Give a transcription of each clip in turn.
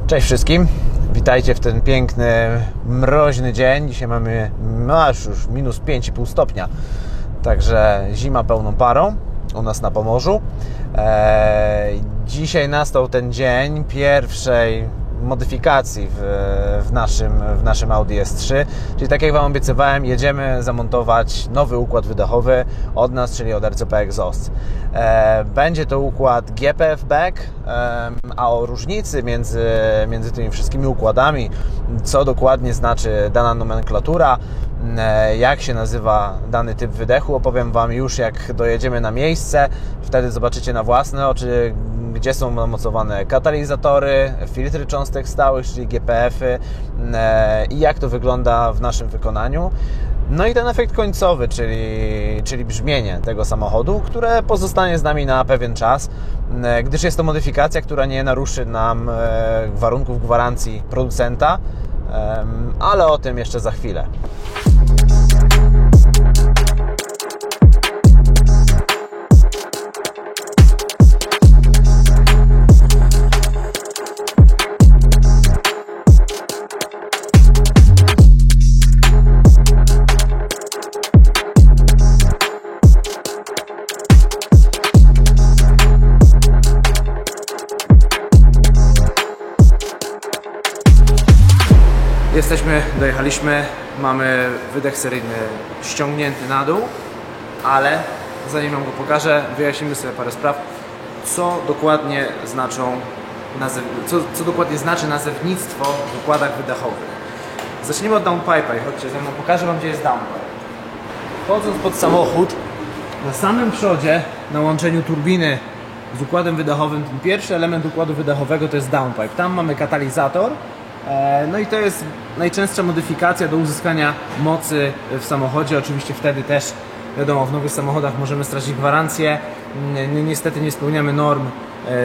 Cześć wszystkim, witajcie w ten piękny, mroźny dzień. Dzisiaj mamy już minus 5,5 stopnia, także zima pełną parą u nas na Pomorzu. Dzisiaj nastał ten dzień pierwszej modyfikacji w naszym Audi S3, czyli tak jak Wam obiecywałem, jedziemy zamontować nowy układ wydechowy od nas, czyli od RCP Exhaust. Będzie to układ GPF Back, a o różnicy między tymi wszystkimi układami, co dokładnie znaczy dana nomenklatura, jak się nazywa dany typ wydechu, opowiem Wam już jak dojedziemy na miejsce. Wtedy zobaczycie na własne oczy, gdzie są namocowane katalizatory, filtry cząstek stałych, czyli GPF-y, i jak to wygląda w naszym wykonaniu. No i ten efekt końcowy, czyli brzmienie tego samochodu, które pozostanie z nami na pewien czas, gdyż jest to modyfikacja, która nie naruszy nam warunków gwarancji producenta, ale o tym jeszcze za chwilę. Dojechaliśmy, mamy wydech seryjny ściągnięty na dół, ale zanim Wam go pokażę, wyjaśnimy sobie parę spraw, co dokładnie znaczy nazewnictwo w układach wydechowych. Zacznijmy od downpipe'a i chodźcie ze mną, pokażę Wam, gdzie jest downpipe. Wchodząc pod samochód, na samym przodzie, na łączeniu turbiny z układem wydechowym, ten pierwszy element układu wydechowego to jest downpipe. Tam mamy katalizator. No i to jest najczęstsza modyfikacja do uzyskania mocy w samochodzie. Oczywiście wtedy też, wiadomo, w nowych samochodach możemy stracić gwarancję. Niestety nie spełniamy norm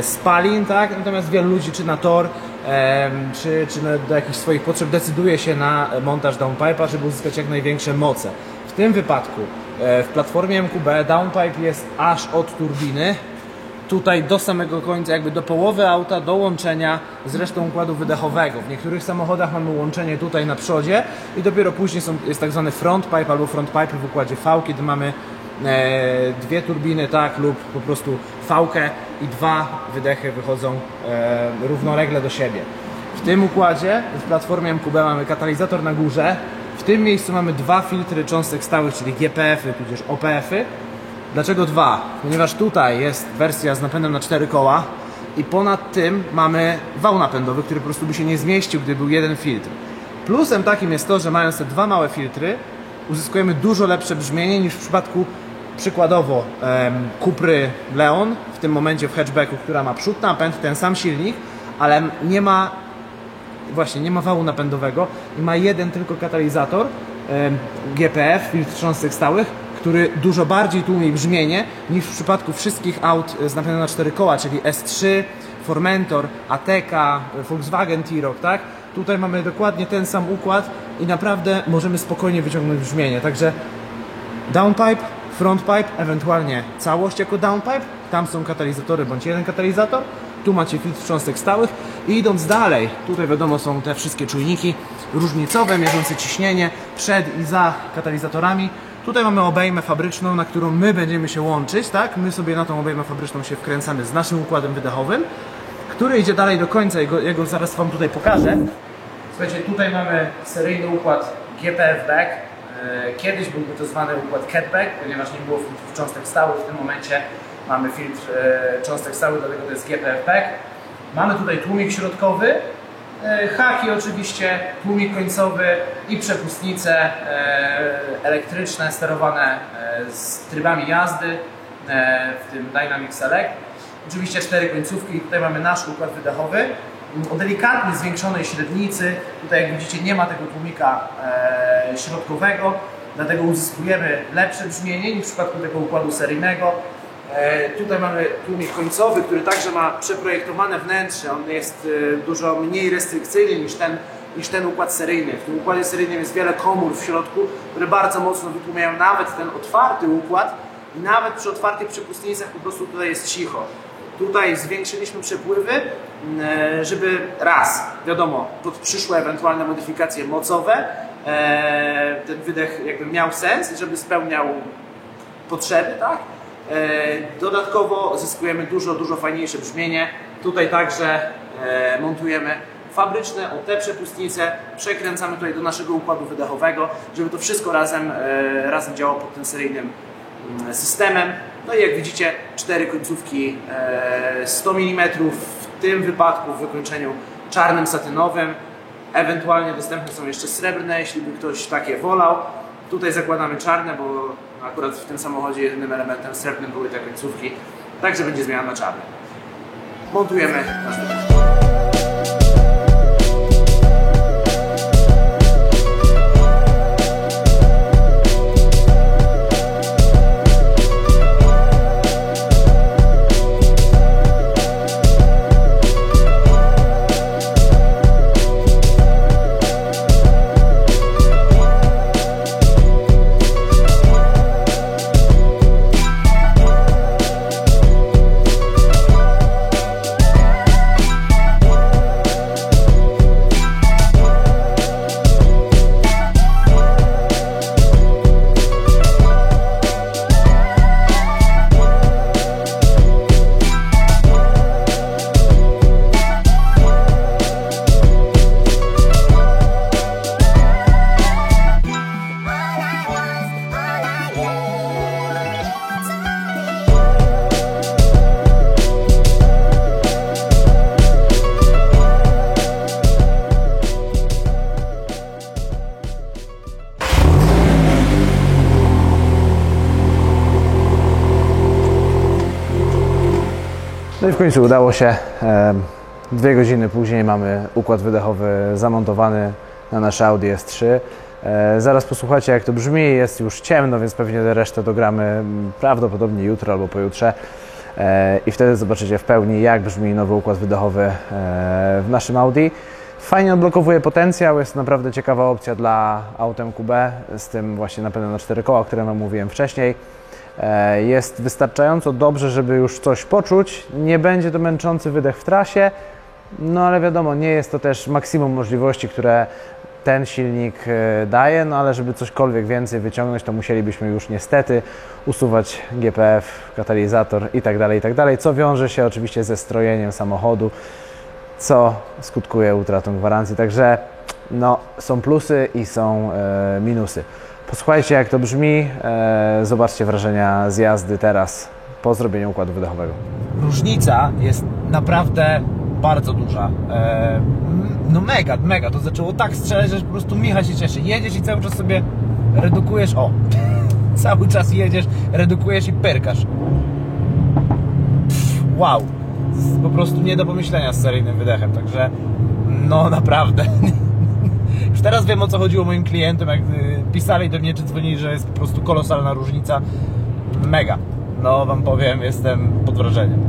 spalin, tak? Natomiast wielu ludzi czy na tor, czy do jakichś swoich potrzeb decyduje się na montaż downpipe'a, żeby uzyskać jak największe moce. W tym wypadku w platformie MQB downpipe jest aż od turbiny tutaj do samego końca, jakby do połowy auta, do łączenia z resztą układu wydechowego. W niektórych samochodach mamy łączenie tutaj na przodzie i dopiero później jest tak zwany front pipe albo front pipe w układzie V, kiedy mamy dwie turbiny, tak, lub po prostu V-kę i dwa wydechy wychodzą równolegle do siebie. W tym układzie, w platformie MQB mamy katalizator na górze. W tym miejscu mamy dwa filtry cząstek stałych, czyli GPF-y, tudzież OPF-y. Dlaczego dwa? Ponieważ tutaj jest wersja z napędem na 4 koła i ponad tym mamy wał napędowy, który po prostu by się nie zmieścił, gdyby był jeden filtr. Plusem takim jest to, że mając te dwa małe filtry, uzyskujemy dużo lepsze brzmienie niż w przypadku przykładowo Cupry Leon, w tym momencie w hatchbacku, która ma przód napęd, ten sam silnik, ale nie ma wału napędowego i ma jeden tylko katalizator GPF, filtr cząstek stałych, który dużo bardziej tłumi brzmienie niż w przypadku wszystkich aut z napędem na 4 koła, czyli S3, Formentor, Ateca, Volkswagen T-Roc, tak? Tutaj mamy dokładnie ten sam układ i naprawdę możemy spokojnie wyciągnąć brzmienie. Także downpipe, frontpipe, ewentualnie całość jako downpipe. Tam są katalizatory bądź jeden katalizator. Tu macie filtr cząstek stałych i idąc dalej, tutaj wiadomo są te wszystkie czujniki różnicowe, mierzące ciśnienie przed i za katalizatorami. Tutaj mamy obejmę fabryczną, na którą my będziemy się łączyć, tak? My sobie na tą obejmę fabryczną się wkręcamy z naszym układem wydechowym, który idzie dalej do końca i go zaraz Wam tutaj pokażę. Słuchajcie, tutaj mamy seryjny układ GPF Back. Kiedyś byłby to zwany układ Cat Back, ponieważ nie było filtrów cząstek stałych. W tym momencie mamy filtr cząstek stałych, dlatego to jest GPF Back. Mamy tutaj tłumik środkowy, haki oczywiście, tłumik końcowy i przepustnice elektryczne sterowane z trybami jazdy, w tym Dynamic Select. Oczywiście 4 końcówki. Tutaj mamy nasz układ wydechowy o delikatnie zwiększonej średnicy. Tutaj jak widzicie nie ma tego tłumika środkowego, dlatego uzyskujemy lepsze brzmienie niż w przypadku tego układu seryjnego. Tutaj mamy tłumik końcowy, który także ma przeprojektowane wnętrze. On jest dużo mniej restrykcyjny niż ten niż ten układ seryjny. W tym układzie seryjnym jest wiele komór w środku, które bardzo mocno wytłumiają nawet ten otwarty układ i nawet przy otwartych przepustnicach po prostu tutaj jest cicho. Tutaj zwiększyliśmy przepływy, żeby raz, wiadomo, pod przyszłe ewentualne modyfikacje mocowe, ten wydech jakby miał sens i żeby spełniał potrzeby, tak? Dodatkowo zyskujemy dużo fajniejsze brzmienie. Tutaj także montujemy fabryczne OT przepustnice, przekręcamy tutaj do naszego układu wydechowego, żeby to wszystko razem działało pod tym seryjnym systemem. No i jak widzicie, 4 końcówki 100 mm, w tym wypadku w wykończeniu czarnym satynowym. Ewentualnie dostępne są jeszcze srebrne, jeśli by ktoś takie wolał. Tutaj zakładamy czarne, bo akurat w tym samochodzie jedynym elementem srebrnym były te końcówki. Także będzie zmiana na czarne. Montujemy nasz wydech. No i w końcu udało się. 2 godziny później mamy układ wydechowy zamontowany na nasze Audi S3. Zaraz posłuchacie, jak to brzmi. Jest już ciemno, więc pewnie resztę dogramy prawdopodobnie jutro albo pojutrze. I wtedy zobaczycie w pełni, jak brzmi nowy układ wydechowy w naszym Audi. Fajnie odblokowuje potencjał, jest naprawdę ciekawa opcja dla autem QB z tym właśnie napędem na 4 koła, o którym Wam mówiłem wcześniej. Jest wystarczająco dobrze, żeby już coś poczuć. Nie będzie to męczący wydech w trasie, no ale wiadomo, nie jest to też maksimum możliwości, które ten silnik daje, no ale żeby cośkolwiek więcej wyciągnąć, to musielibyśmy już niestety usuwać GPF, katalizator itd., co wiąże się oczywiście ze strojeniem samochodu, co skutkuje utratą gwarancji. Także no, są plusy i są minusy. Posłuchajcie, jak to brzmi, zobaczcie wrażenia z jazdy teraz po zrobieniu układu wydechowego. Różnica jest naprawdę bardzo duża. No mega, to zaczęło tak strzelać, że po prostu Michał się cieszy. Jedziesz i cały czas sobie redukujesz, cały czas jedziesz, redukujesz i pyrkasz. Wow, po prostu nie do pomyślenia z seryjnym wydechem, także no naprawdę. Już teraz wiem, o co chodziło moim klientom, jak pisali do mnie czy dzwonili, że jest po prostu kolosalna różnica. Mega. No Wam powiem, jestem pod wrażeniem.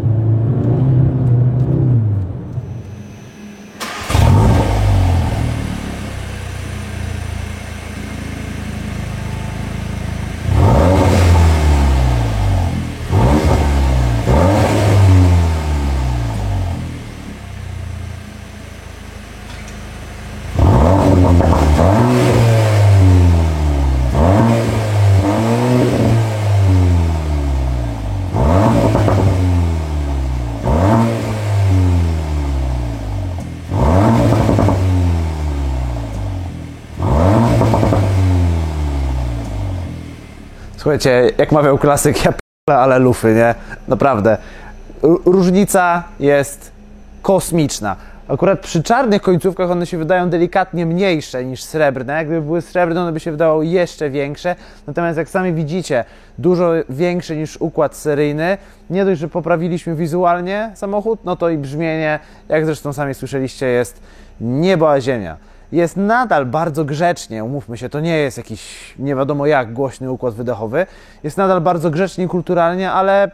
Słuchajcie, jak mawiał klasyk, ja p***le, ale lufy, nie? Naprawdę. Różnica jest kosmiczna. Akurat przy czarnych końcówkach one się wydają delikatnie mniejsze niż srebrne. Gdyby były srebrne, one by się wydawały jeszcze większe. Natomiast jak sami widzicie, dużo większe niż układ seryjny. Nie dość, że poprawiliśmy wizualnie samochód, no to i brzmienie, jak zresztą sami słyszeliście, jest niebo a ziemia. Jest nadal bardzo grzecznie, umówmy się, to nie jest jakiś nie wiadomo jak głośny układ wydechowy. Jest nadal bardzo grzecznie i kulturalnie, ale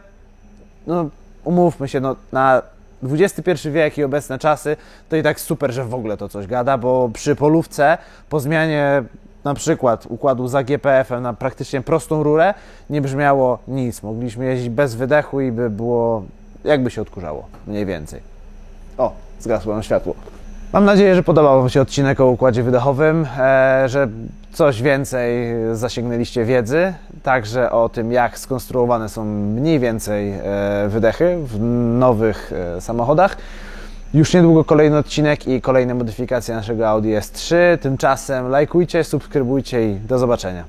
no, umówmy się, no, na XXI wiek i obecne czasy, to i tak super, że w ogóle to coś gada, bo przy polówce po zmianie na przykład układu za GPF-em na praktycznie prostą rurę nie brzmiało nic. Mogliśmy jeździć bez wydechu i by było, jakby się odkurzało, mniej więcej. O, zgasło nam światło. Mam nadzieję, że podobał Wam się odcinek o układzie wydechowym, że coś więcej zasięgnęliście wiedzy, także o tym, jak skonstruowane są mniej więcej wydechy w nowych samochodach. Już niedługo kolejny odcinek i kolejne modyfikacje naszego Audi S3. Tymczasem lajkujcie, subskrybujcie i do zobaczenia.